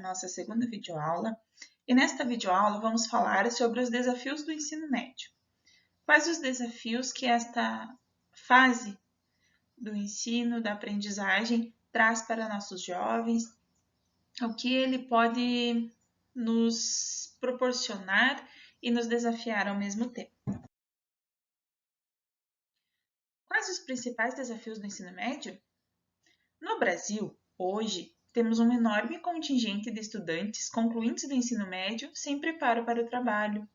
nossa segunda videoaula e nesta videoaula vamos falar sobre os desafios do ensino médio. Quais os desafios que esta fase do ensino, da aprendizagem, traz para nossos jovens, o que ele pode nos proporcionar e nos desafiar ao mesmo tempo. Quais os principais desafios do ensino médio? No Brasil, hoje, temos um enorme contingente de estudantes concluintes do ensino médio sem preparo para o trabalho,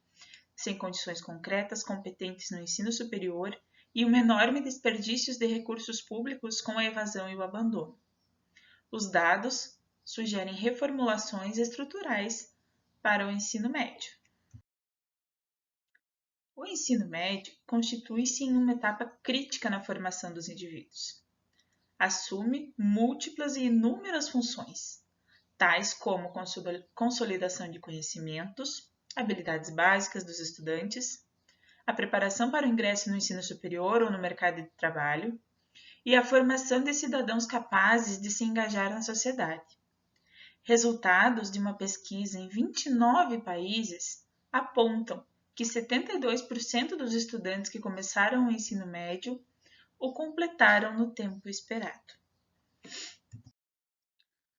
sem condições concretas competentes no ensino superior e um enorme desperdício de recursos públicos com a evasão e o abandono. Os dados sugerem reformulações estruturais para o ensino médio. O ensino médio constitui-se em uma etapa crítica na formação dos indivíduos. Assume múltiplas e inúmeras funções, tais como consolidação de conhecimentos, habilidades básicas dos estudantes, a preparação para o ingresso no ensino superior ou no mercado de trabalho e a formação de cidadãos capazes de se engajar na sociedade. Resultados de uma pesquisa em 29 países apontam que 72% dos estudantes que começaram o ensino médio o completaram no tempo esperado.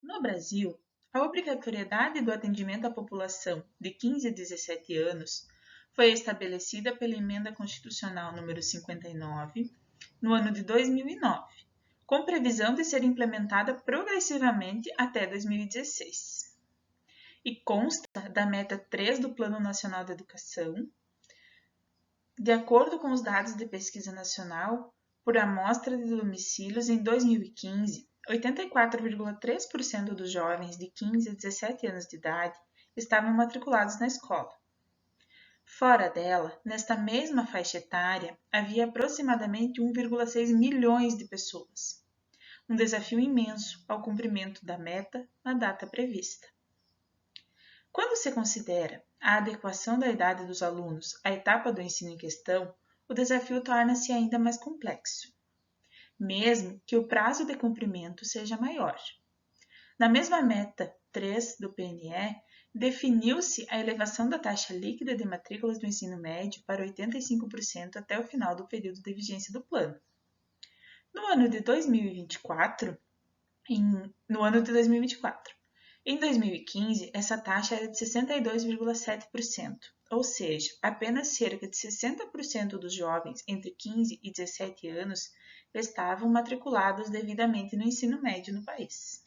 No Brasil, a obrigatoriedade do atendimento à população de 15 a 17 anos foi estabelecida pela Emenda Constitucional número 59, no ano de 2009, com previsão de ser implementada progressivamente até 2016. E consta da meta 3 do Plano Nacional de Educação. De acordo com os dados de pesquisa nacional, por amostra de domicílios em 2015, 84,3% dos jovens de 15 a 17 anos de idade estavam matriculados na escola. Fora dela, nesta mesma faixa etária, havia aproximadamente 1,6 milhões de pessoas. Um desafio imenso ao cumprimento da meta na data prevista. Quando se considera a adequação da idade dos alunos à etapa do ensino em questão, o desafio torna-se ainda mais complexo, mesmo que o prazo de cumprimento seja maior. Na mesma meta 3 do PNE, definiu-se a elevação da taxa líquida de matrículas do ensino médio para 85% até o final do período de vigência do plano. No ano de 2024, em 2015, essa taxa era de 62,7%, ou seja, apenas cerca de 60% dos jovens entre 15 e 17 anos estavam matriculados devidamente no ensino médio no país.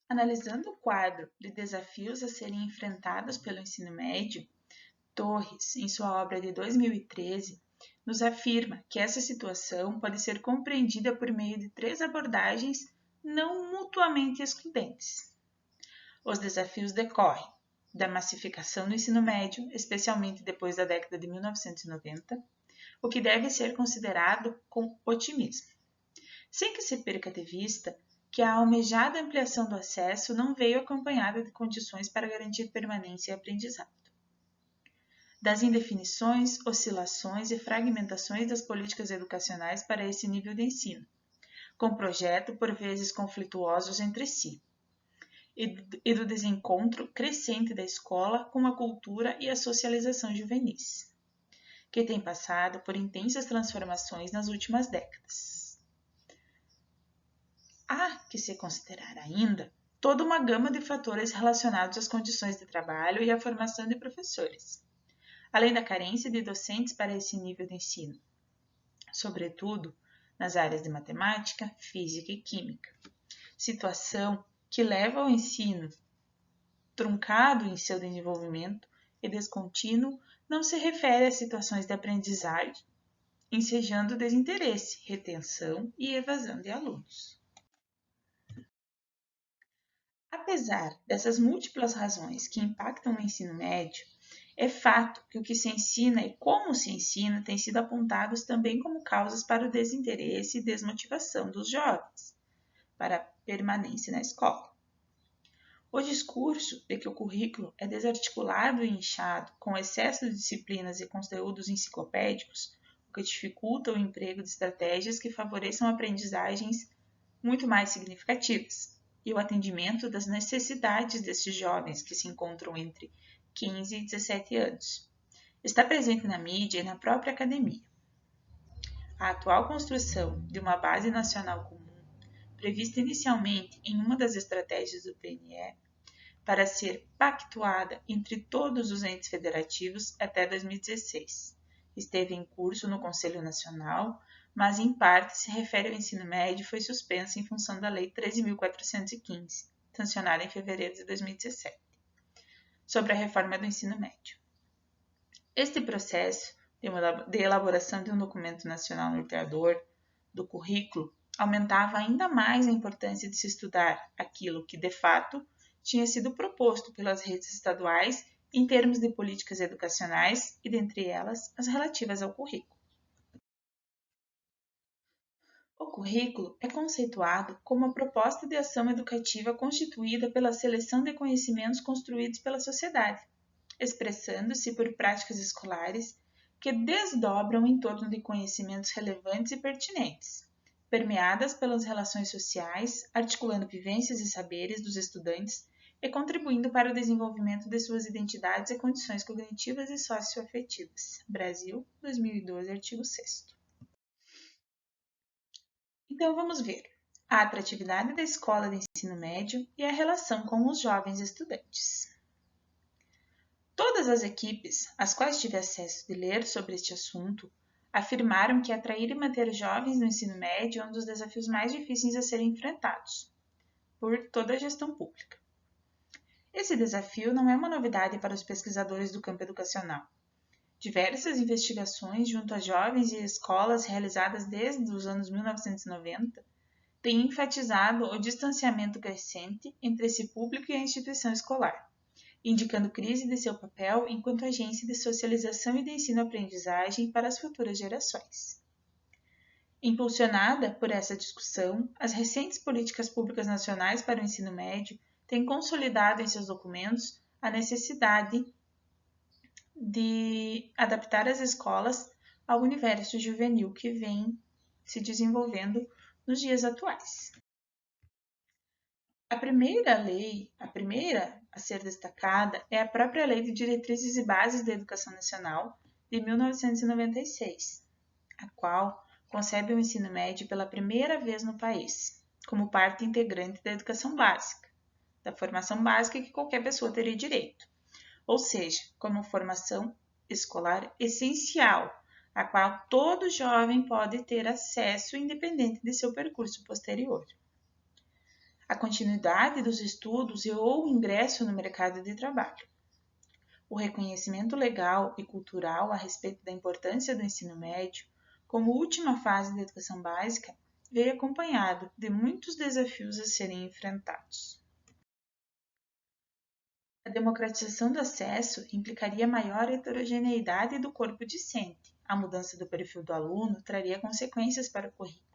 Analisando o quadro de desafios a serem enfrentados pelo ensino médio, Torres, em sua obra de 2013, nos afirma que essa situação pode ser compreendida por meio de 3 abordagens não mutuamente excludentes. Os desafios decorrem da massificação do ensino médio, especialmente depois da década de 1990, o que deve ser considerado com otimismo, sem que se perca de vista que a almejada ampliação do acesso não veio acompanhada de condições para garantir permanência e aprendizado. Das indefinições, oscilações e fragmentações das políticas educacionais para esse nível de ensino, com projetos por vezes conflituosos entre si, e do desencontro crescente da escola com a cultura e a socialização juvenis, que tem passado por intensas transformações nas últimas décadas. Há que se considerar ainda toda uma gama de fatores relacionados às condições de trabalho e à formação de professores, além da carência de docentes para esse nível de ensino, sobretudo nas áreas de matemática, física e química, situação que leva ao ensino truncado em seu desenvolvimento e descontínuo não se refere a situações de aprendizagem, ensejando desinteresse, retenção e evasão de alunos. Apesar dessas múltiplas razões que impactam o ensino médio, é fato que o que se ensina e como se ensina têm sido apontados também como causas para o desinteresse e desmotivação dos jovens para a permanência na escola. O discurso de que o currículo é desarticulado e inchado, com excesso de disciplinas e conteúdos enciclopédicos, o que dificulta o emprego de estratégias que favoreçam aprendizagens muito mais significativas, e o atendimento das necessidades desses jovens que se encontram entre 15 e 17 anos. Está presente na mídia e na própria academia. A atual construção de uma base nacional comum, prevista inicialmente em uma das estratégias do PNE, para ser pactuada entre todos os entes federativos até 2016. Esteve em curso no Conselho Nacional, mas em parte se refere ao ensino médio e foi suspensa em função da Lei 13.415, sancionada em fevereiro de 2017, sobre a reforma do ensino médio. Este processo de elaboração de um documento nacional norteador do currículo aumentava ainda mais a importância de se estudar aquilo que, de fato, tinha sido proposto pelas redes estaduais em termos de políticas educacionais e, dentre elas, as relativas ao currículo. O currículo é conceituado como a proposta de ação educativa constituída pela seleção de conhecimentos construídos pela sociedade, expressando-se por práticas escolares que desdobram em torno de conhecimentos relevantes e pertinentes, permeadas pelas relações sociais, articulando vivências e saberes dos estudantes e contribuindo para o desenvolvimento de suas identidades e condições cognitivas e socioafetivas. Brasil, 2012, artigo 6º. Então vamos ver a atratividade da escola de ensino médio e a relação com os jovens estudantes. Todas as equipes às quais tive acesso de ler sobre este assunto afirmaram que atrair e manter jovens no ensino médio é um dos desafios mais difíceis a serem enfrentados por toda a gestão pública. Esse desafio não é uma novidade para os pesquisadores do campo educacional. Diversas investigações junto a jovens e escolas realizadas desde os anos 1990 têm enfatizado o distanciamento crescente entre esse público e a instituição escolar, indicando crise de seu papel enquanto agência de socialização e de ensino-aprendizagem para as futuras gerações. Impulsionada por essa discussão, as recentes políticas públicas nacionais para o ensino médio têm consolidado em seus documentos a necessidade de adaptar as escolas ao universo juvenil que vem se desenvolvendo nos dias atuais. A primeira a ser destacada é a própria Lei de Diretrizes e Bases da Educação Nacional de 1996, a qual concebe o ensino médio pela primeira vez no país, como parte integrante da educação básica, da formação básica que qualquer pessoa teria direito, ou seja, como formação escolar essencial, a qual todo jovem pode ter acesso independente de seu percurso posterior. A continuidade dos estudos e ou o ingresso no mercado de trabalho. O reconhecimento legal e cultural a respeito da importância do ensino médio como última fase da educação básica veio acompanhado de muitos desafios a serem enfrentados. A democratização do acesso implicaria maior heterogeneidade do corpo discente. A mudança do perfil do aluno traria consequências para o currículo,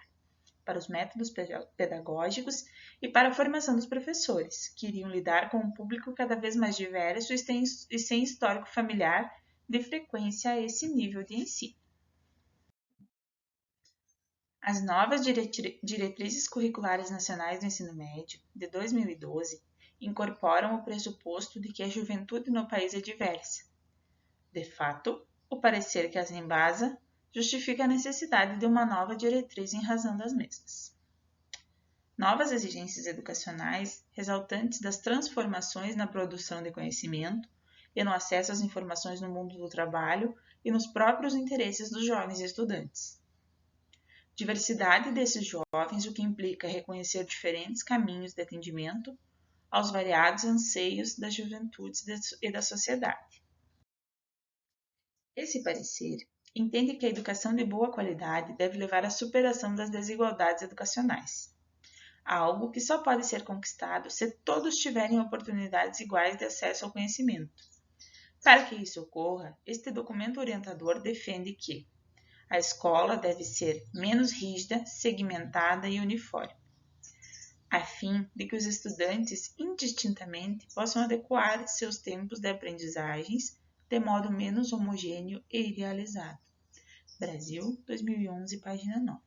para os métodos pedagógicos e para a formação dos professores, que iriam lidar com um público cada vez mais diverso e sem histórico familiar de frequência a esse nível de ensino. As novas diretrizes curriculares nacionais do ensino médio, de 2012, incorporam o pressuposto de que a juventude no país é diversa. De fato, o parecer que as embasa justifica a necessidade de uma nova diretriz em razão das mesmas. Novas exigências educacionais resultantes das transformações na produção de conhecimento e no acesso às informações no mundo do trabalho e nos próprios interesses dos jovens estudantes. Diversidade desses jovens, o que implica reconhecer diferentes caminhos de atendimento aos variados anseios das juventudes e da sociedade. Esse parecer entende que a educação de boa qualidade deve levar à superação das desigualdades educacionais, algo que só pode ser conquistado se todos tiverem oportunidades iguais de acesso ao conhecimento. Para que isso ocorra, este documento orientador defende que a escola deve ser menos rígida, segmentada e uniforme, a fim de que os estudantes indistintamente possam adequar seus tempos de aprendizagens de modo menos homogêneo e idealizado. Brasil, 2011, página 9.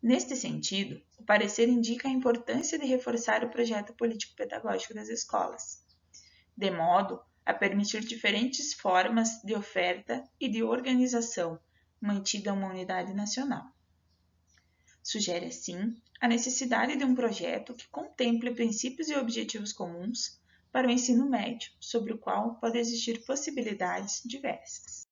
Neste sentido, o parecer indica a importância de reforçar o projeto político-pedagógico das escolas, de modo a permitir diferentes formas de oferta e de organização, mantida uma unidade nacional. Sugere, assim, a necessidade de um projeto que contemple princípios e objetivos comuns para o ensino médio, sobre o qual podem existir possibilidades diversas.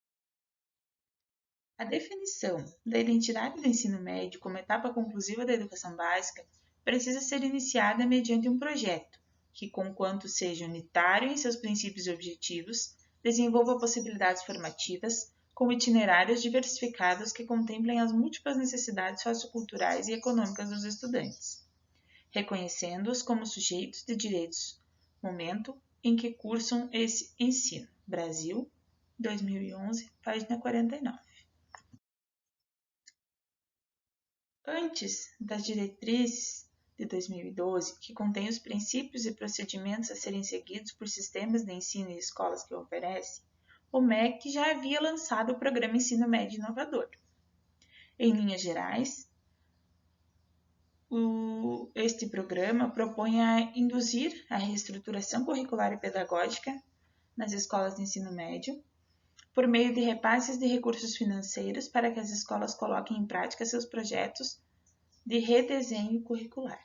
A definição da identidade do ensino médio como etapa conclusiva da educação básica precisa ser iniciada mediante um projeto que, conquanto seja unitário em seus princípios e objetivos, desenvolva possibilidades formativas com itinerários diversificados que contemplem as múltiplas necessidades socioculturais e econômicas dos estudantes, reconhecendo-os como sujeitos de direitos, momento em que cursam esse ensino. Brasil, 2011, página 49. Antes das diretrizes de 2012, que contém os princípios e procedimentos a serem seguidos por sistemas de ensino e escolas que o oferecem, o MEC já havia lançado o Programa Ensino Médio Inovador. Em linhas gerais, este programa propõe a induzir a reestruturação curricular e pedagógica nas escolas de ensino médio, por meio de repasses de recursos financeiros para que as escolas coloquem em prática seus projetos de redesenho curricular,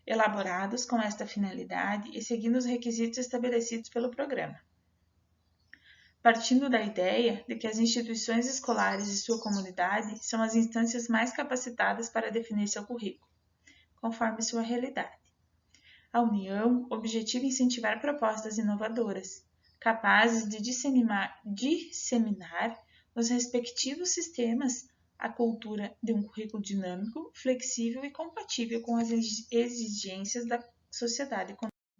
elaborados com esta finalidade e seguindo os requisitos estabelecidos pelo programa. Partindo da ideia de que as instituições escolares e sua comunidade são as instâncias mais capacitadas para definir seu currículo, conforme sua realidade. A União objetiva incentivar propostas inovadoras, capazes de disseminar nos respectivos sistemas a cultura de um currículo dinâmico, flexível e compatível com as exigências da sociedade.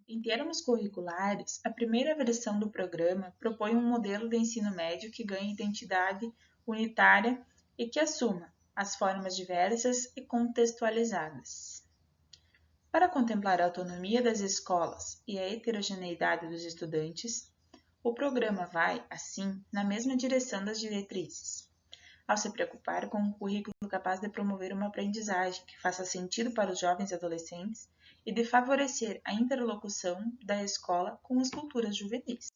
Em termos curriculares, a primeira versão do programa propõe um modelo de ensino médio que ganhe identidade unitária e que assuma as formas diversas e contextualizadas. Para contemplar a autonomia das escolas e a heterogeneidade dos estudantes, o programa vai, assim, na mesma direção das diretrizes, ao se preocupar com um currículo capaz de promover uma aprendizagem que faça sentido para os jovens e adolescentes e de favorecer a interlocução da escola com as culturas juvenis.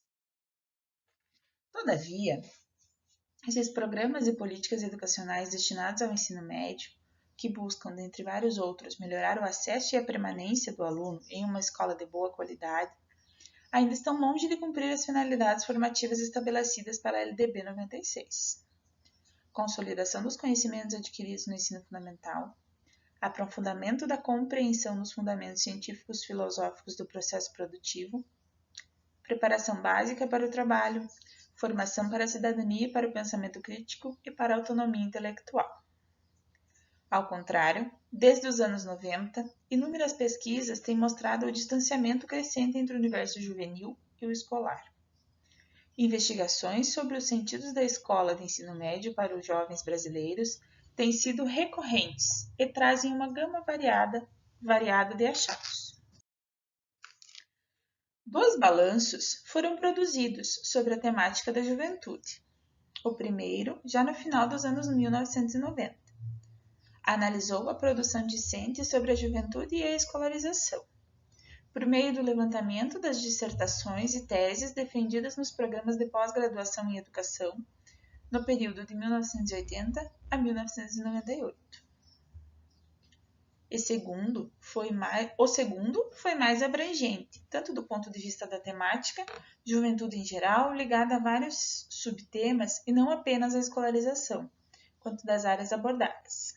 Todavia, esses programas e políticas educacionais destinados ao ensino médio, que buscam, dentre vários outros, melhorar o acesso e a permanência do aluno em uma escola de boa qualidade, ainda estão longe de cumprir as finalidades formativas estabelecidas para a LDB 96. Consolidação dos conhecimentos adquiridos no ensino fundamental, aprofundamento da compreensão dos fundamentos científicos filosóficos do processo produtivo, preparação básica para o trabalho, formação para a cidadania e para o pensamento crítico e para a autonomia intelectual. Ao contrário, desde os anos 90, inúmeras pesquisas têm mostrado o distanciamento crescente entre o universo juvenil e o escolar. Investigações sobre os sentidos da escola de ensino médio para os jovens brasileiros têm sido recorrentes e trazem uma gama variada de achados. 2 balanços foram produzidos sobre a temática da juventude. O primeiro, já no final dos anos 1990, analisou a produção discente sobre a juventude e a escolarização, por meio do levantamento das dissertações e teses defendidas nos programas de pós-graduação em educação no período de 1980 a 1998. O segundo foi mais abrangente, tanto do ponto de vista da temática, juventude em geral, ligada a vários subtemas e não apenas a escolarização, quanto das áreas abordadas.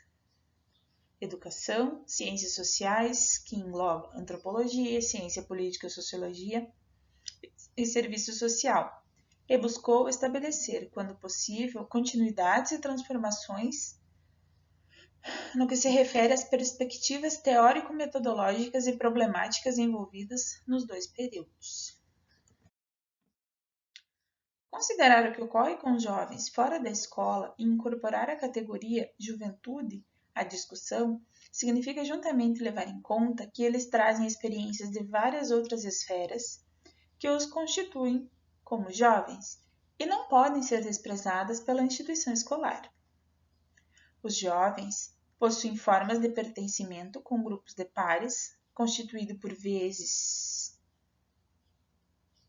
Educação, ciências sociais, que engloba antropologia, ciência política, sociologia e serviço social, e buscou estabelecer, quando possível, continuidades e transformações no que se refere às perspectivas teórico-metodológicas e problemáticas envolvidas nos 2 períodos. Considerar o que ocorre com os jovens fora da escola e incorporar a categoria juventude à discussão significa juntamente levar em conta que eles trazem experiências de várias outras esferas que os constituem como jovens e não podem ser desprezadas pela instituição escolar. Os jovens Possuem formas de pertencimento com grupos de pares, constituído por vezes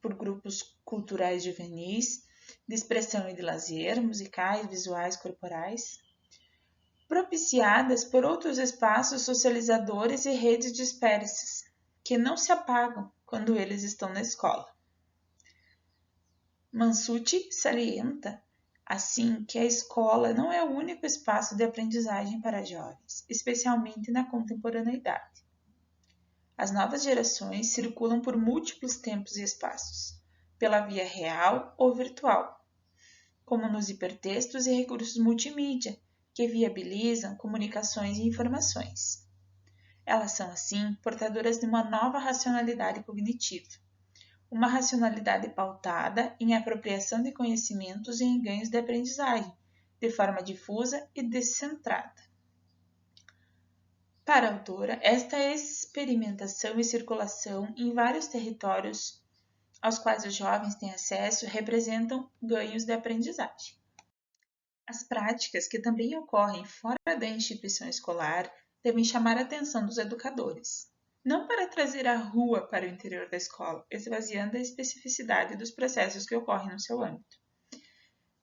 por grupos culturais juvenis, de expressão e de lazer, musicais, visuais, corporais, propiciadas por outros espaços socializadores e redes dispersas, que não se apagam quando eles estão na escola. Mansucci salienta, assim, que a escola não é o único espaço de aprendizagem para jovens, especialmente na contemporaneidade. As novas gerações circulam por múltiplos tempos e espaços, pela via real ou virtual, como nos hipertextos e recursos multimídia, que viabilizam comunicações e informações. Elas são, assim, portadoras de uma nova racionalidade cognitiva, uma racionalidade pautada em apropriação de conhecimentos e em ganhos de aprendizagem, de forma difusa e descentrada. Para a autora, esta experimentação e circulação em vários territórios aos quais os jovens têm acesso representam ganhos de aprendizagem. As práticas que também ocorrem fora da instituição escolar devem chamar a atenção dos educadores, não para trazer a rua para o interior da escola, esvaziando a especificidade dos processos que ocorrem no seu âmbito.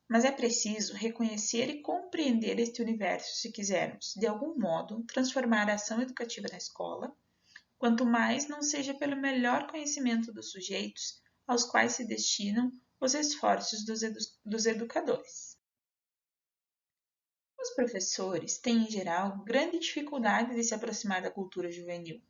Mas é preciso reconhecer e compreender este universo se quisermos, de algum modo, transformar a ação educativa na escola, quanto mais não seja pelo melhor conhecimento dos sujeitos aos quais se destinam os esforços dos educadores. Os professores têm, em geral, grande dificuldade de se aproximar da cultura juvenil,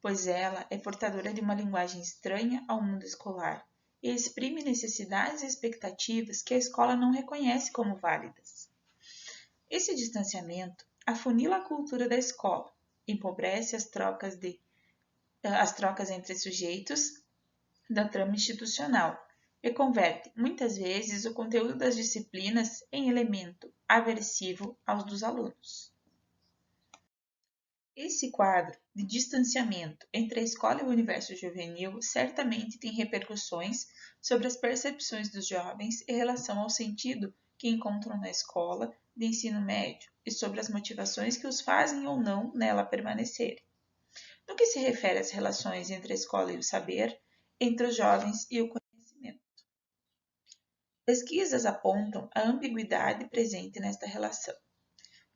pois ela é portadora de uma linguagem estranha ao mundo escolar e exprime necessidades e expectativas que a escola não reconhece como válidas. Esse distanciamento afunila a cultura da escola, empobrece as trocas entre sujeitos da trama institucional e converte, muitas vezes, o conteúdo das disciplinas em elemento aversivo aos dos alunos. Esse quadro de distanciamento entre a escola e o universo juvenil certamente tem repercussões sobre as percepções dos jovens em relação ao sentido que encontram na escola de ensino médio e sobre as motivações que os fazem ou não nela permanecerem. No que se refere às relações entre a escola e o saber, entre os jovens e o conhecimento. Pesquisas apontam a ambiguidade presente nesta relação.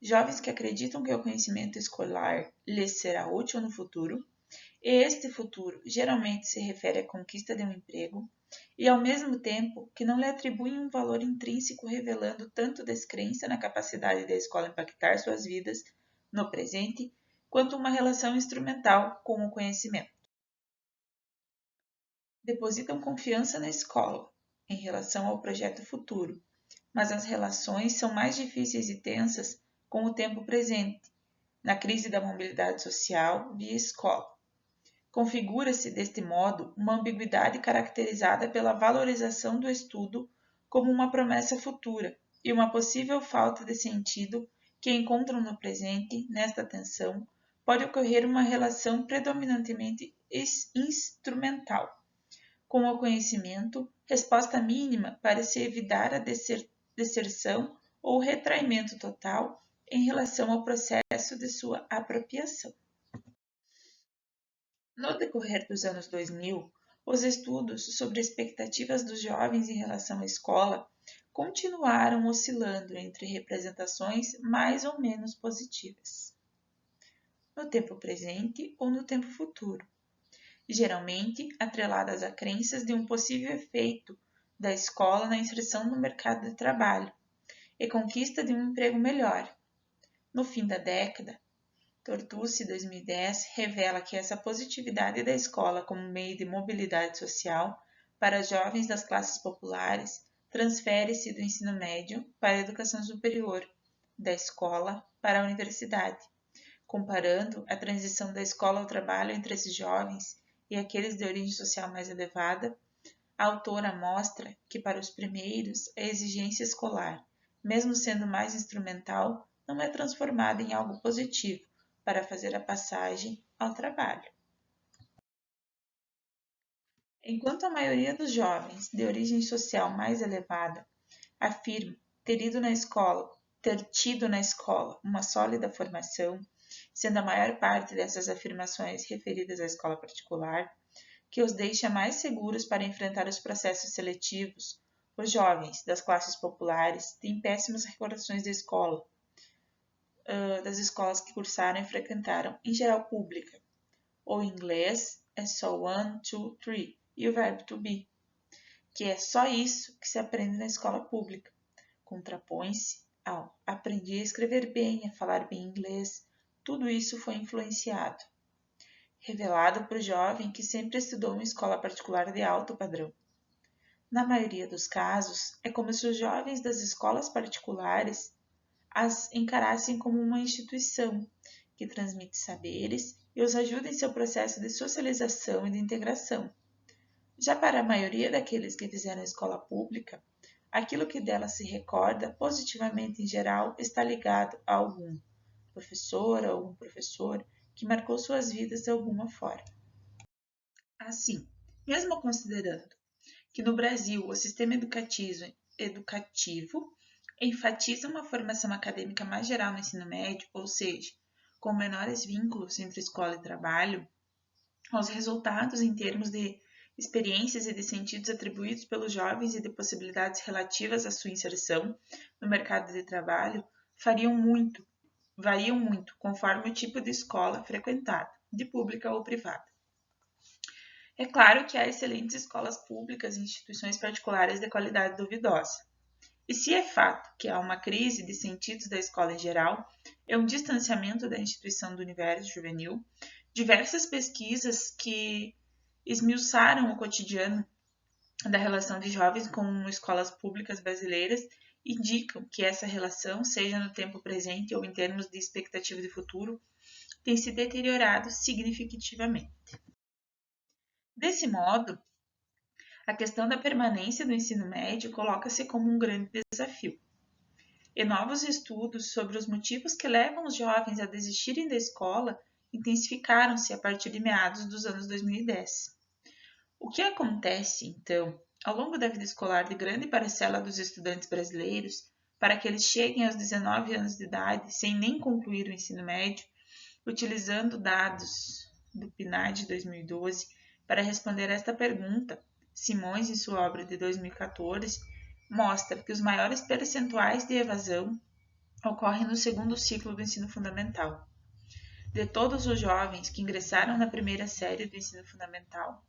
Jovens que acreditam que o conhecimento escolar lhes será útil no futuro, e este futuro geralmente se refere à conquista de um emprego, e ao mesmo tempo que não lhe atribuem um valor intrínseco revelando tanto descrença na capacidade da escola impactar suas vidas no presente, quanto uma relação instrumental com o conhecimento. Depositam confiança na escola em relação ao projeto futuro, mas as relações são mais difíceis e tensas com o tempo presente, na crise da mobilidade social via escola. Configura-se, deste modo, uma ambiguidade caracterizada pela valorização do estudo como uma promessa futura e uma possível falta de sentido que encontram no presente, nesta tensão, pode ocorrer uma relação predominantemente instrumental, com o conhecimento, resposta mínima para se evitar a deserção ou retraimento total em relação ao processo de sua apropriação. No decorrer dos anos 2000, os estudos sobre expectativas dos jovens em relação à escola continuaram oscilando entre representações mais ou menos positivas, no tempo presente ou no tempo futuro, geralmente atreladas a crenças de um possível efeito da escola na inserção no mercado de trabalho e conquista de um emprego melhor. No fim da década, Tortucci, 2010, revela que essa positividade da escola como meio de mobilidade social para jovens das classes populares transfere-se do ensino médio para a educação superior, da escola para a universidade, comparando a transição da escola ao trabalho entre esses jovens e aqueles de origem social mais elevada. A autora mostra que para os primeiros a exigência escolar, mesmo sendo mais instrumental, não é transformada em algo positivo para fazer a passagem ao trabalho. Enquanto a maioria dos jovens de origem social mais elevada afirma ter ido na escola ter tido na escola uma sólida formação, sendo a maior parte dessas afirmações referidas à escola particular, que os deixa mais seguros para enfrentar os processos seletivos. Os jovens das classes populares têm péssimas recordações da escola, das escolas que cursaram e frequentaram, em geral pública. O inglês é só 1, 2, 3 e o verbo to be, que é só isso que se aprende na escola pública. Contrapõe-se ao aprendi a escrever bem, a falar bem inglês. Tudo isso foi influenciado, revelado para o jovem que sempre estudou em escola particular de alto padrão. Na maioria dos casos, é como se os jovens das escolas particulares as encarassem como uma instituição que transmite saberes e os ajuda em seu processo de socialização e de integração. Já para a maioria daqueles que fizeram escola pública, aquilo que dela se recorda positivamente em geral está ligado a algum professor ou algum professor que marcou suas vidas de alguma forma. Assim, mesmo considerando que no Brasil o sistema educativo enfatiza uma formação acadêmica mais geral no ensino médio, ou seja, com menores vínculos entre escola e trabalho, os resultados em termos de experiências e de sentidos atribuídos pelos jovens e de possibilidades relativas à sua inserção no mercado de trabalho variam muito conforme o tipo de escola frequentada, de pública ou privada. É claro que há excelentes escolas públicas e instituições particulares de qualidade duvidosa. E se é fato que há uma crise de sentidos da escola em geral, é um distanciamento da instituição do universo juvenil, diversas pesquisas que esmiuçaram o cotidiano da relação de jovens com escolas públicas brasileiras indicam que essa relação, seja no tempo presente ou em termos de expectativa de futuro, tem se deteriorado significativamente. Desse modo, a questão da permanência do ensino médio coloca-se como um grande desafio. E novos estudos sobre os motivos que levam os jovens a desistirem da escola intensificaram-se a partir de meados dos anos 2010. O que acontece, então, ao longo da vida escolar de grande parcela dos estudantes brasileiros, para que eles cheguem aos 19 anos de idade sem nem concluir o ensino médio, utilizando dados do PNAD de 2012 para responder a esta pergunta, Simões, em sua obra de 2014, mostra que os maiores percentuais de evasão ocorrem no segundo ciclo do ensino fundamental. De todos os jovens que ingressaram na primeira série do ensino fundamental,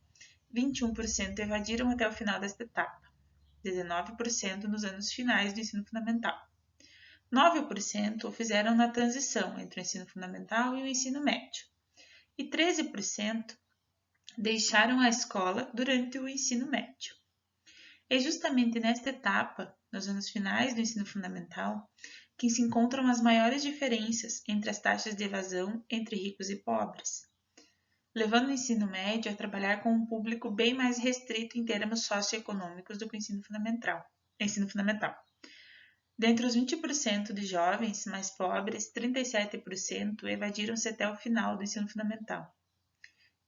21% evadiram até o final desta etapa, 19% nos anos finais do ensino fundamental. 9% o fizeram na transição entre o ensino fundamental e o ensino médio, e 13% deixaram a escola durante o ensino médio. É justamente nesta etapa, nos anos finais do ensino fundamental, que se encontram as maiores diferenças entre as taxas de evasão entre ricos e pobres, levando o ensino médio a trabalhar com um público bem mais restrito em termos socioeconômicos do que o ensino fundamental. Dentre os 20% de jovens mais pobres, 37% evadiram-se até o final do ensino fundamental,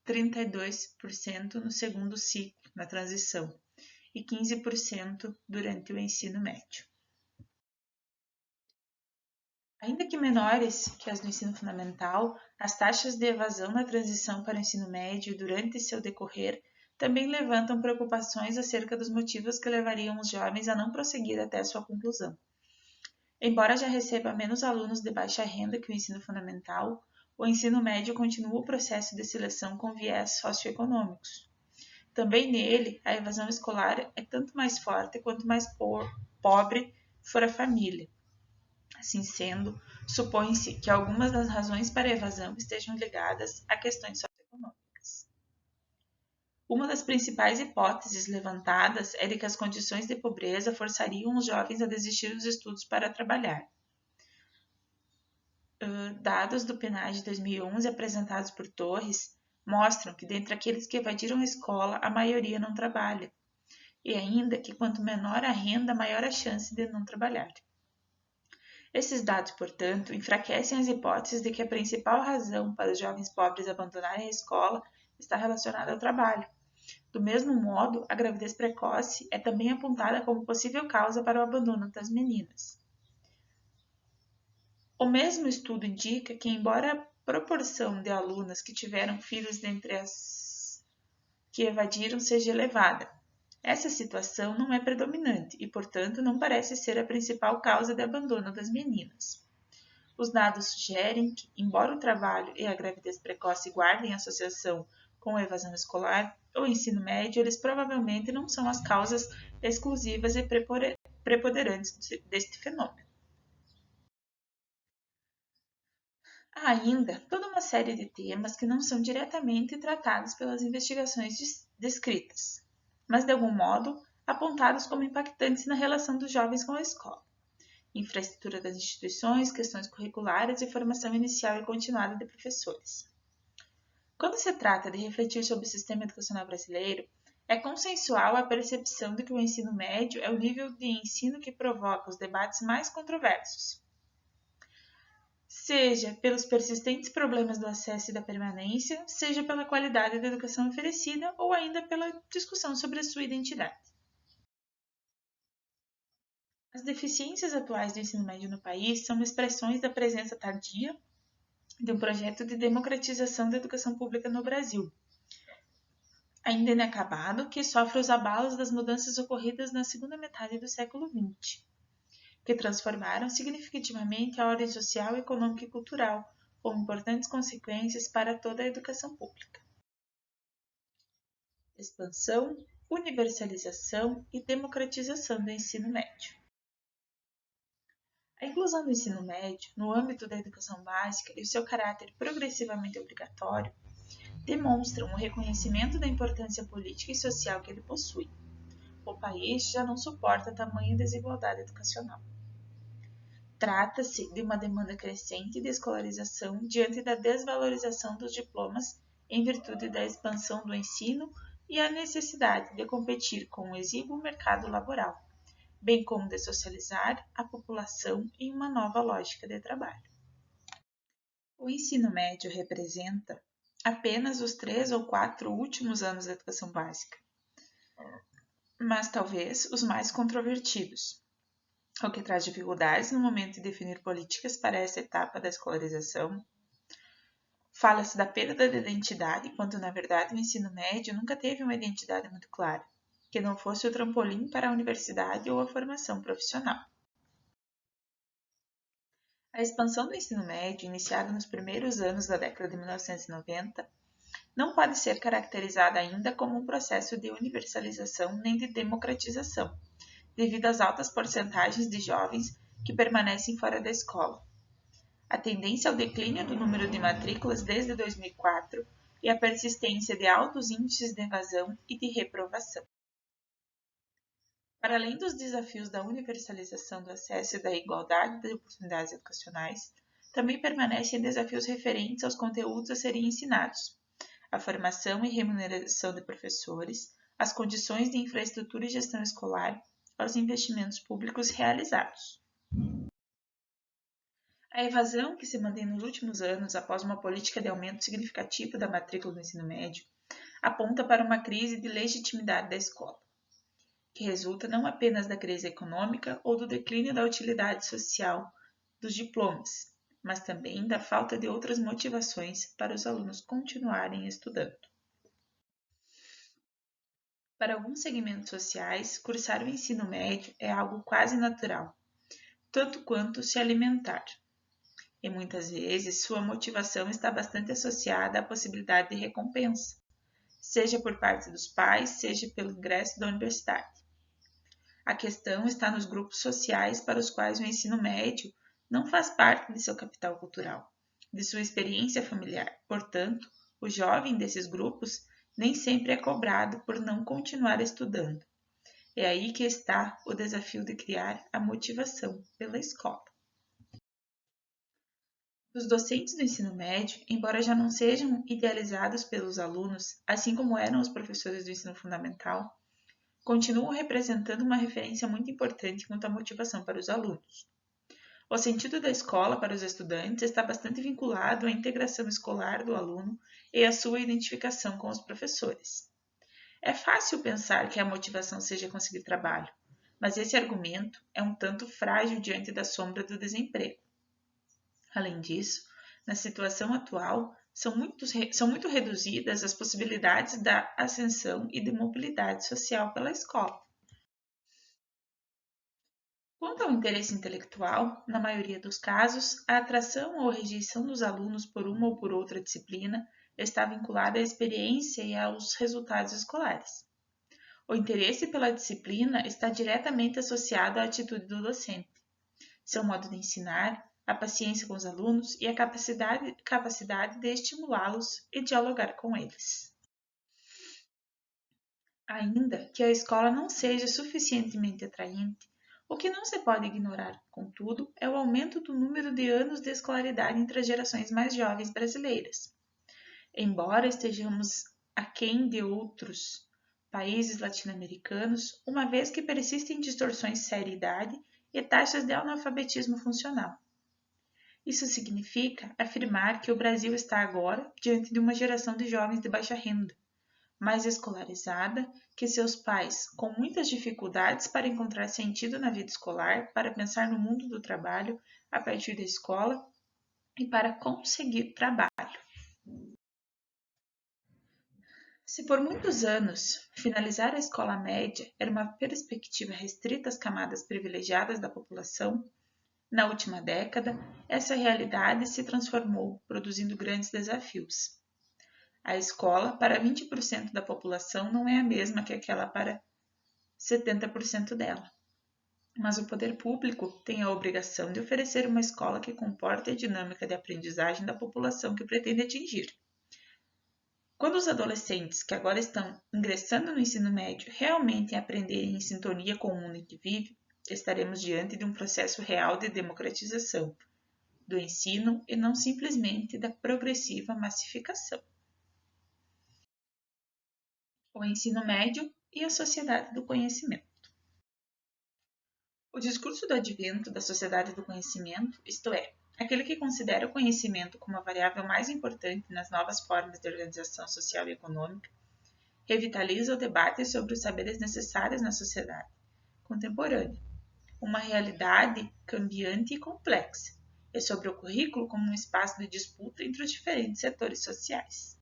32% no segundo ciclo, na transição, e 15% durante o ensino médio. Ainda que menores que as do ensino fundamental, as taxas de evasão na transição para o ensino médio e durante seu decorrer também levantam preocupações acerca dos motivos que levariam os jovens a não prosseguir até sua conclusão. Embora já receba menos alunos de baixa renda que o ensino fundamental, o ensino médio continua o processo de seleção com viés socioeconômicos. Também nele, a evasão escolar é tanto mais forte quanto mais pobre for a família. Assim sendo, supõe-se que algumas das razões para a evasão estejam ligadas a questões socioeconômicas. Uma das principais hipóteses levantadas é de que as condições de pobreza forçariam os jovens a desistir dos estudos para trabalhar. Dados do PNAD de 2011 apresentados por Torres mostram que dentre aqueles que evadiram a escola, a maioria não trabalha, e ainda que quanto menor a renda, maior a chance de não trabalhar. Esses dados, portanto, enfraquecem as hipóteses de que a principal razão para os jovens pobres abandonarem a escola está relacionada ao trabalho. Do mesmo modo, a gravidez precoce é também apontada como possível causa para o abandono das meninas. O mesmo estudo indica que, embora a proporção de alunas que tiveram filhos dentre as que evadiram seja elevada, essa situação não é predominante e, portanto, não parece ser a principal causa de abandono das meninas. Os dados sugerem que, embora o trabalho e a gravidez precoce guardem associação com a evasão escolar, o ensino médio eles provavelmente não são as causas exclusivas e preponderantes deste fenômeno. Há ainda toda uma série de temas que não são diretamente tratados pelas investigações descritas, mas de algum modo apontados como impactantes na relação dos jovens com a escola. Infraestrutura das instituições, questões curriculares e formação inicial e continuada de professores. Quando se trata de refletir sobre o sistema educacional brasileiro, é consensual a percepção de que o ensino médio é o nível de ensino que provoca os debates mais controversos, seja pelos persistentes problemas do acesso e da permanência, seja pela qualidade da educação oferecida ou ainda pela discussão sobre a sua identidade. As deficiências atuais do ensino médio no país são expressões da presença tardia de um projeto de democratização da educação pública no Brasil, ainda inacabado, que sofre os abalos das mudanças ocorridas na segunda metade do século XX, que transformaram significativamente a ordem social, econômica e cultural, com importantes consequências para toda a educação pública. Expansão, universalização e democratização do ensino médio. A inclusão do ensino médio no âmbito da educação básica e o seu caráter progressivamente obrigatório demonstram o reconhecimento da importância política e social que ele possui. O país já não suporta tamanha desigualdade educacional. Trata-se de uma demanda crescente de escolarização diante da desvalorização dos diplomas em virtude da expansão do ensino e a necessidade de competir com o exíguo mercado laboral, bem como de socializar a população em uma nova lógica de trabalho. O ensino médio representa apenas os 3 ou 4 últimos anos da educação básica, mas talvez os mais controvertidos, o que traz dificuldades no momento de definir políticas para essa etapa da escolarização. Fala-se da perda da identidade, quando na verdade o ensino médio nunca teve uma identidade muito clara, que não fosse o trampolim para a universidade ou a formação profissional. A expansão do ensino médio, iniciada nos primeiros anos da década de 1990, não pode ser caracterizada ainda como um processo de universalização nem de democratização, devido às altas porcentagens de jovens que permanecem fora da escola. A tendência ao declínio do número de matrículas desde 2004 e a persistência de altos índices de evasão e de reprovação. Para além dos desafios da universalização do acesso e da igualdade de oportunidades educacionais, também permanecem desafios referentes aos conteúdos a serem ensinados, a formação e remuneração de professores, as condições de infraestrutura e gestão escolar, aos investimentos públicos realizados. A evasão, que se mantém nos últimos anos após uma política de aumento significativo da matrícula do ensino médio, aponta para uma crise de legitimidade da escola, que resulta não apenas da crise econômica ou do declínio da utilidade social dos diplomas, mas também da falta de outras motivações para os alunos continuarem estudando. Para alguns segmentos sociais, cursar o ensino médio é algo quase natural, tanto quanto se alimentar. E muitas vezes sua motivação está bastante associada à possibilidade de recompensa, seja por parte dos pais, seja pelo ingresso da universidade. A questão está nos grupos sociais para os quais o ensino médio não faz parte de seu capital cultural, de sua experiência familiar. Portanto, o jovem desses grupos nem sempre é cobrado por não continuar estudando. É aí que está o desafio de criar a motivação pela escola. Os docentes do ensino médio, embora já não sejam idealizados pelos alunos, assim como eram os professores do ensino fundamental, continuam representando uma referência muito importante quanto à motivação para os alunos. O sentido da escola para os estudantes está bastante vinculado à integração escolar do aluno e à sua identificação com os professores. É fácil pensar que a motivação seja conseguir trabalho, mas esse argumento é um tanto frágil diante da sombra do desemprego. Além disso, na situação atual, são muito reduzidas as possibilidades da ascensão e de mobilidade social pela escola. Quanto ao interesse intelectual, na maioria dos casos, a atração ou rejeição dos alunos por uma ou por outra disciplina está vinculada à experiência e aos resultados escolares. O interesse pela disciplina está diretamente associado à atitude do docente, seu modo de ensinar, a paciência com os alunos e a capacidade de estimulá-los e dialogar com eles. Ainda que a escola não seja suficientemente atraente, o que não se pode ignorar, contudo, é o aumento do número de anos de escolaridade entre as gerações mais jovens brasileiras. Embora estejamos aquém de outros países latino-americanos, uma vez que persistem distorções de séria-idade e taxas de analfabetismo funcional. Isso significa afirmar que o Brasil está agora diante de uma geração de jovens de baixa renda, mais escolarizada, que seus pais, com muitas dificuldades para encontrar sentido na vida escolar, para pensar no mundo do trabalho a partir da escola e para conseguir trabalho. Se por muitos anos finalizar a escola média era uma perspectiva restrita às camadas privilegiadas da população, na última década, essa realidade se transformou, produzindo grandes desafios. A escola para 20% da população não é a mesma que aquela para 70% dela. Mas o poder público tem a obrigação de oferecer uma escola que comporte a dinâmica de aprendizagem da população que pretende atingir. Quando os adolescentes que agora estão ingressando no ensino médio realmente aprenderem em sintonia com o mundo em que vive, estaremos diante de um processo real de democratização do ensino e não simplesmente da progressiva massificação. O ensino médio e a sociedade do conhecimento. O discurso do advento da sociedade do conhecimento, isto é, aquele que considera o conhecimento como a variável mais importante nas novas formas de organização social e econômica, revitaliza o debate sobre os saberes necessários na sociedade contemporânea, uma realidade cambiante e complexa, e sobre o currículo como um espaço de disputa entre os diferentes setores sociais.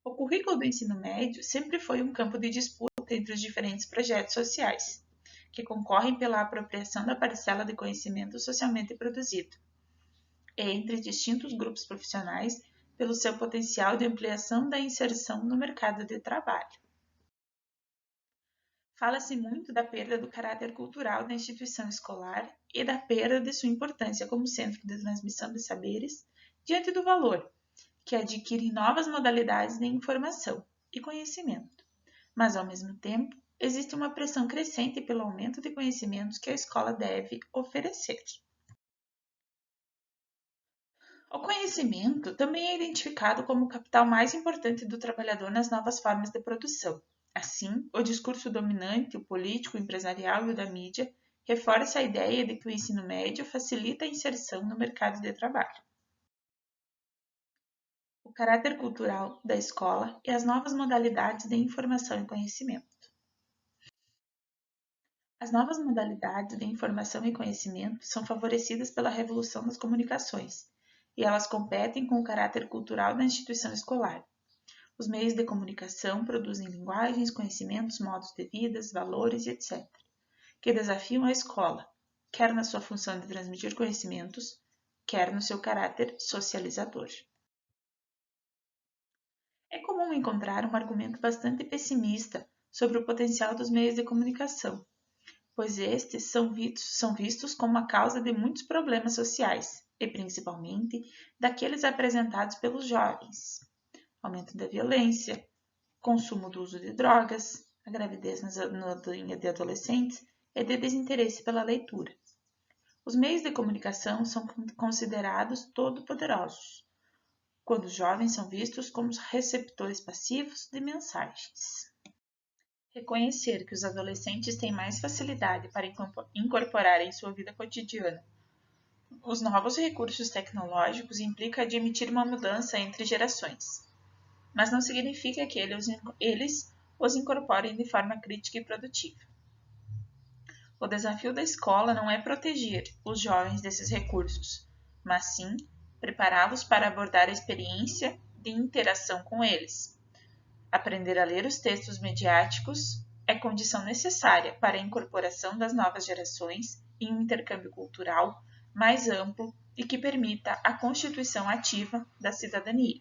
O currículo do ensino médio sempre foi um campo de disputa entre os diferentes projetos sociais, que concorrem pela apropriação da parcela de conhecimento socialmente produzido, e entre distintos grupos profissionais pelo seu potencial de ampliação da inserção no mercado de trabalho. Fala-se muito da perda do caráter cultural da instituição escolar e da perda de sua importância como centro de transmissão de saberes diante do valor, que adquire novas modalidades de informação e conhecimento, mas, ao mesmo tempo, existe uma pressão crescente pelo aumento de conhecimentos que a escola deve oferecer. O conhecimento também é identificado como o capital mais importante do trabalhador nas novas formas de produção. Assim, o discurso dominante, o político, o empresarial e o da mídia, reforça a ideia de que o ensino médio facilita a inserção no mercado de trabalho. O caráter cultural da escola e as novas modalidades de informação e conhecimento. As novas modalidades de informação e conhecimento são favorecidas pela revolução das comunicações, e elas competem com o caráter cultural da instituição escolar. Os meios de comunicação produzem linguagens, conhecimentos, modos de vida, valores, etc., que desafiam a escola, quer na sua função de transmitir conhecimentos, quer no seu caráter socializador. É comum encontrar um argumento bastante pessimista sobre o potencial dos meios de comunicação, pois estes são vistos como a causa de muitos problemas sociais, e principalmente daqueles apresentados pelos jovens. Aumento da violência, consumo do uso de drogas, a gravidez de adolescentes e de desinteresse pela leitura. Os meios de comunicação são considerados todo-poderosos, quando os jovens são vistos como receptores passivos de mensagens. Reconhecer que os adolescentes têm mais facilidade para incorporar em sua vida cotidiana os novos recursos tecnológicos implica admitir uma mudança entre gerações, mas não significa que eles os incorporem de forma crítica e produtiva. O desafio da escola não é proteger os jovens desses recursos, mas sim prepará-los para abordar a experiência de interação com eles. Aprender a ler os textos mediáticos é condição necessária para a incorporação das novas gerações em um intercâmbio cultural mais amplo e que permita a constituição ativa da cidadania.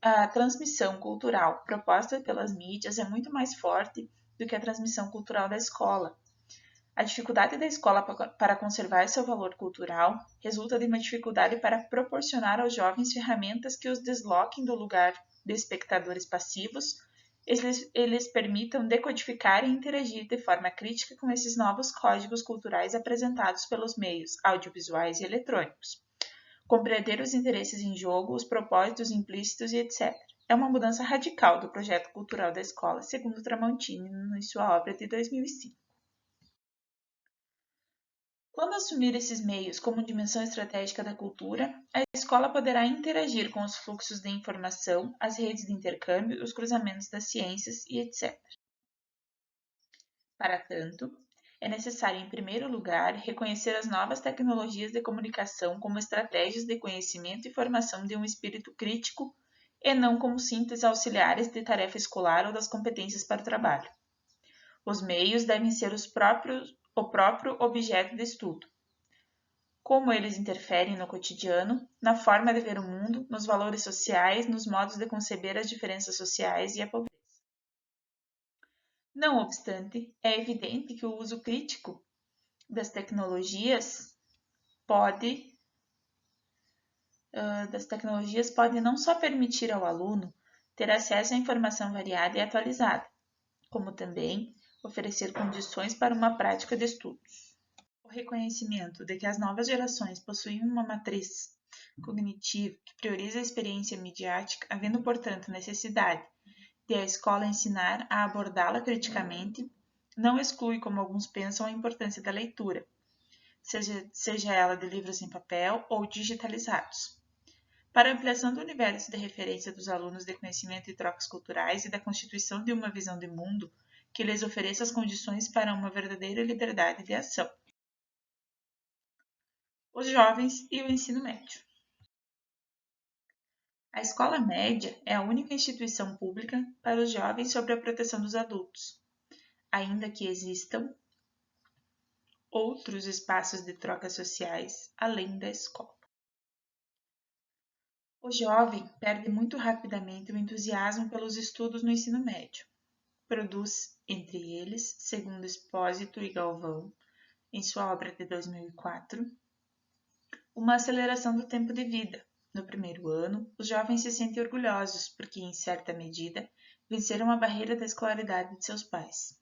A transmissão cultural proposta pelas mídias é muito mais forte do que a transmissão cultural da escola. A dificuldade da escola para conservar seu valor cultural resulta de uma dificuldade para proporcionar aos jovens ferramentas que os desloquem do lugar de espectadores passivos, eles permitam decodificar e interagir de forma crítica com esses novos códigos culturais apresentados pelos meios audiovisuais e eletrônicos. Compreender os interesses em jogo, os propósitos implícitos e etc. É uma mudança radical do projeto cultural da escola, segundo Tramontini em sua obra de 2005. Quando assumir esses meios como dimensão estratégica da cultura, a escola poderá interagir com os fluxos de informação, as redes de intercâmbio, os cruzamentos das ciências e etc. Para tanto, é necessário, em primeiro lugar, reconhecer as novas tecnologias de comunicação como estratégias de conhecimento e formação de um espírito crítico e não como simples auxiliares de tarefa escolar ou das competências para o trabalho. Os meios devem ser o próprio objeto de estudo. Como eles interferem no cotidiano, na forma de ver o mundo, nos valores sociais, nos modos de conceber as diferenças sociais e a pobreza. Não obstante, é evidente que o uso crítico das tecnologias pode não só permitir ao aluno ter acesso à informação variada e atualizada, como também oferecer condições para uma prática de estudos. O reconhecimento de que as novas gerações possuem uma matriz cognitiva que prioriza a experiência midiática, havendo, portanto, necessidade de a escola ensinar a abordá-la criticamente, não exclui, como alguns pensam, a importância da leitura, seja ela de livros em papel ou digitalizados. Para a ampliação do universo de referência dos alunos de conhecimento e trocas culturais e da constituição de uma visão de mundo que lhes ofereça as condições para uma verdadeira liberdade de ação. Os jovens e o ensino médio. A escola média é a única instituição pública para os jovens sob a proteção dos adultos, ainda que existam outros espaços de trocas sociais além da escola. O jovem perde muito rapidamente o entusiasmo pelos estudos no ensino médio. Produz, entre eles, segundo Expósito e Galvão, em sua obra de 2004, uma aceleração do tempo de vida. No primeiro ano, os jovens se sentem orgulhosos porque, em certa medida, venceram a barreira da escolaridade de seus pais.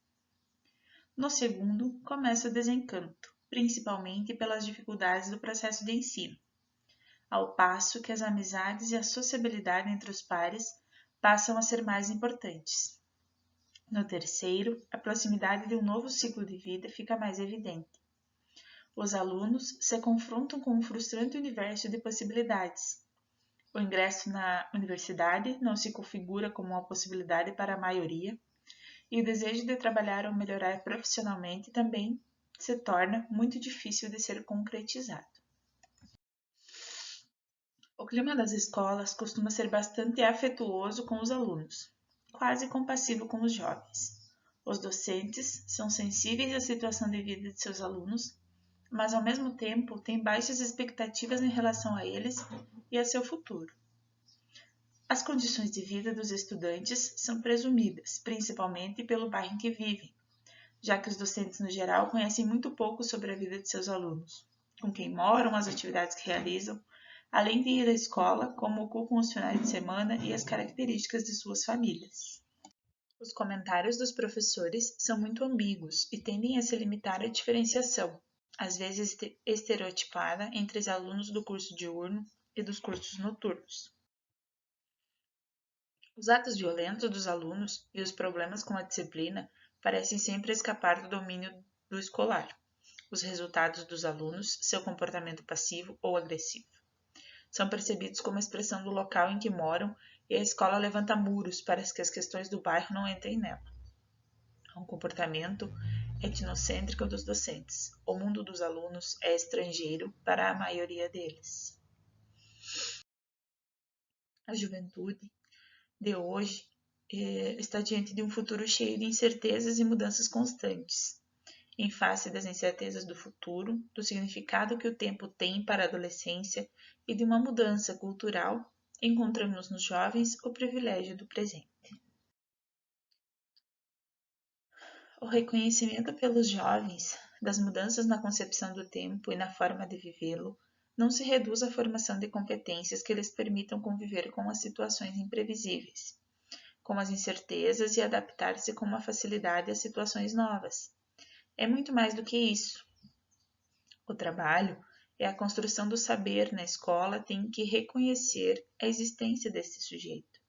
No segundo, começa o desencanto, principalmente pelas dificuldades do processo de ensino, ao passo que as amizades e a sociabilidade entre os pares passam a ser mais importantes. No terceiro, a proximidade de um novo ciclo de vida fica mais evidente. Os alunos se confrontam com um frustrante universo de possibilidades. O ingresso na universidade não se configura como uma possibilidade para a maioria, e o desejo de trabalhar ou melhorar profissionalmente também se torna muito difícil de ser concretizado. O clima das escolas costuma ser bastante afetuoso com os alunos, quase compassivo com os jovens. Os docentes são sensíveis à situação de vida de seus alunos, mas ao mesmo tempo têm baixas expectativas em relação a eles e a seu futuro. As condições de vida dos estudantes são presumidas, principalmente pelo bairro em que vivem, já que os docentes no geral conhecem muito pouco sobre a vida de seus alunos, com quem moram, as atividades que realizam, além de ir à escola, como ocupam os finais de semana e as características de suas famílias. Os comentários dos professores são muito ambíguos e tendem a se limitar à diferenciação, às vezes estereotipada, entre os alunos do curso diurno e dos cursos noturnos. Os atos violentos dos alunos e os problemas com a disciplina parecem sempre escapar do domínio do escolar. Os resultados dos alunos, seu comportamento passivo ou agressivo, são percebidos como expressão do local em que moram e a escola levanta muros para que as questões do bairro não entrem nela. É um comportamento etnocêntrica dos docentes. O mundo dos alunos é estrangeiro para a maioria deles. A juventude de hoje está diante de um futuro cheio de incertezas e mudanças constantes. Em face das incertezas do futuro, do significado que o tempo tem para a adolescência e de uma mudança cultural, encontramos nos jovens o privilégio do presente. O reconhecimento pelos jovens das mudanças na concepção do tempo e na forma de vivê-lo não se reduz à formação de competências que lhes permitam conviver com as situações imprevisíveis, com as incertezas e adaptar-se com uma facilidade às situações novas. É muito mais do que isso. O trabalho é a construção do saber na escola tem que reconhecer a existência desse sujeito,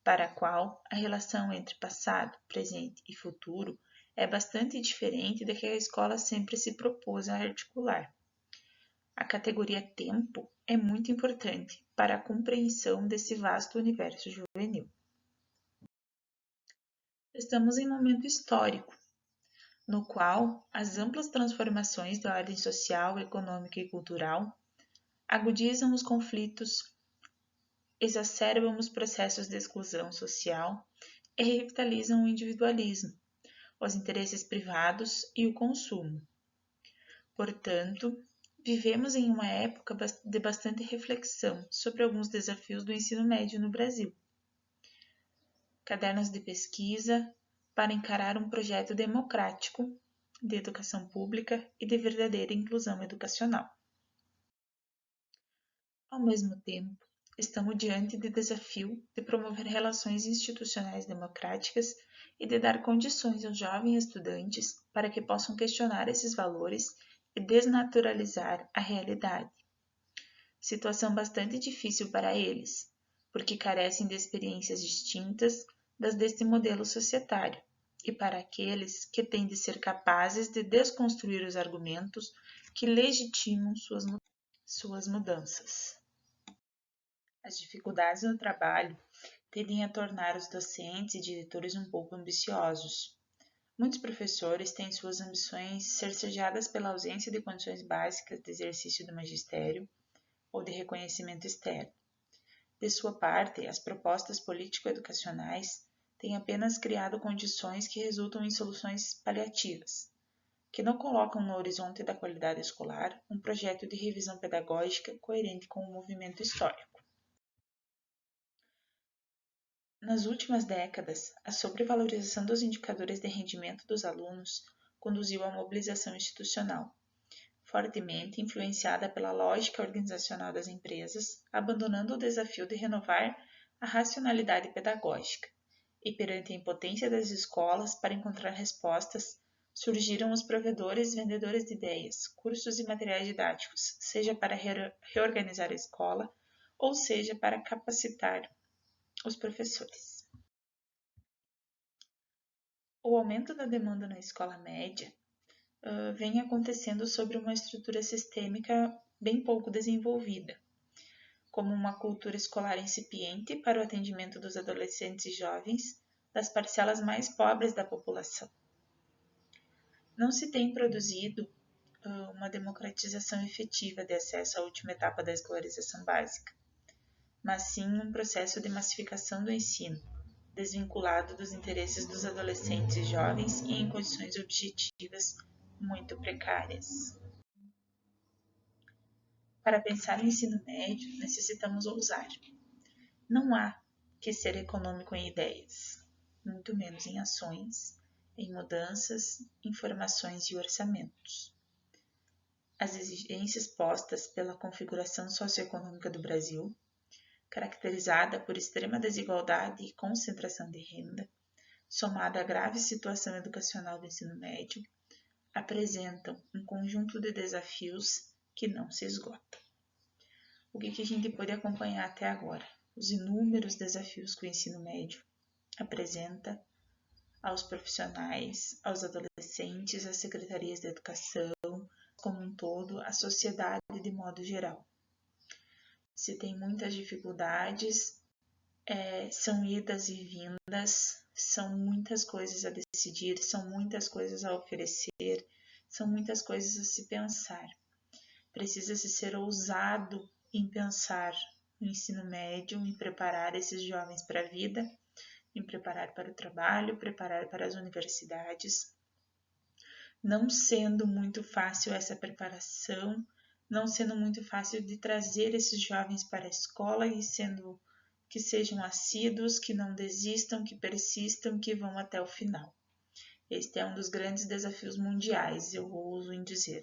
para a qual a relação entre passado, presente e futuro é bastante diferente da que a escola sempre se propôs a articular. A categoria tempo é muito importante para a compreensão desse vasto universo juvenil. Estamos em um momento histórico, no qual as amplas transformações da ordem social, econômica e cultural agudizam os conflitos, exacerbam os processos de exclusão social e revitalizam o individualismo, os interesses privados e o consumo. Portanto, vivemos em uma época de bastante reflexão sobre alguns desafios do ensino médio no Brasil. Cadernos de pesquisa para encarar um projeto democrático de educação pública e de verdadeira inclusão educacional. Ao mesmo tempo, estamos diante do desafio de promover relações institucionais democráticas e de dar condições aos jovens estudantes para que possam questionar esses valores e desnaturalizar a realidade. Situação bastante difícil para eles, porque carecem de experiências distintas das deste modelo societário, e para aqueles que têm de ser capazes de desconstruir os argumentos que legitimam suas mudanças. As dificuldades no trabalho tendem a tornar os docentes e diretores um pouco ambiciosos. Muitos professores têm suas ambições cerceadas pela ausência de condições básicas de exercício do magistério ou de reconhecimento externo. De sua parte, as propostas político-educacionais têm apenas criado condições que resultam em soluções paliativas, que não colocam no horizonte da qualidade escolar um projeto de revisão pedagógica coerente com o movimento histórico. Nas últimas décadas, a sobrevalorização dos indicadores de rendimento dos alunos conduziu à mobilização institucional, fortemente influenciada pela lógica organizacional das empresas, abandonando o desafio de renovar a racionalidade pedagógica. E perante a impotência das escolas para encontrar respostas, surgiram os provedores e vendedores de ideias, cursos e materiais didáticos, seja para reorganizar a escola, ou seja para capacitar os professores. O aumento da demanda na escola média vem acontecendo sobre uma estrutura sistêmica bem pouco desenvolvida, como uma cultura escolar incipiente para o atendimento dos adolescentes e jovens das parcelas mais pobres da população. Não se tem produzido uma democratização efetiva de acesso à última etapa da escolarização básica, mas sim um processo de massificação do ensino, desvinculado dos interesses dos adolescentes e jovens e em condições objetivas muito precárias. Para pensar no ensino médio, necessitamos ousar. Não há que ser econômico em ideias, muito menos em ações, em mudanças, informações e orçamentos. As exigências postas pela configuração socioeconômica do Brasil, caracterizada por extrema desigualdade e concentração de renda, somada à grave situação educacional do ensino médio, apresentam um conjunto de desafios que não se esgotam. O que a gente pôde acompanhar até agora? Os inúmeros desafios que o ensino médio apresenta aos profissionais, aos adolescentes, às secretarias de educação, como um todo, à sociedade de modo geral. Se tem muitas dificuldades São idas e vindas, são muitas coisas a decidir, são muitas coisas a oferecer, são muitas coisas a se pensar. Precisa-se ser ousado em pensar no ensino médio, em preparar esses jovens para a vida, em preparar para o trabalho, preparar para as universidades. Não sendo muito fácil essa preparação, não sendo muito fácil de trazer esses jovens para a escola e sendo que sejam assíduos, que não desistam, que persistam, que vão até o final. Este é um dos grandes desafios mundiais, eu ouso em dizer.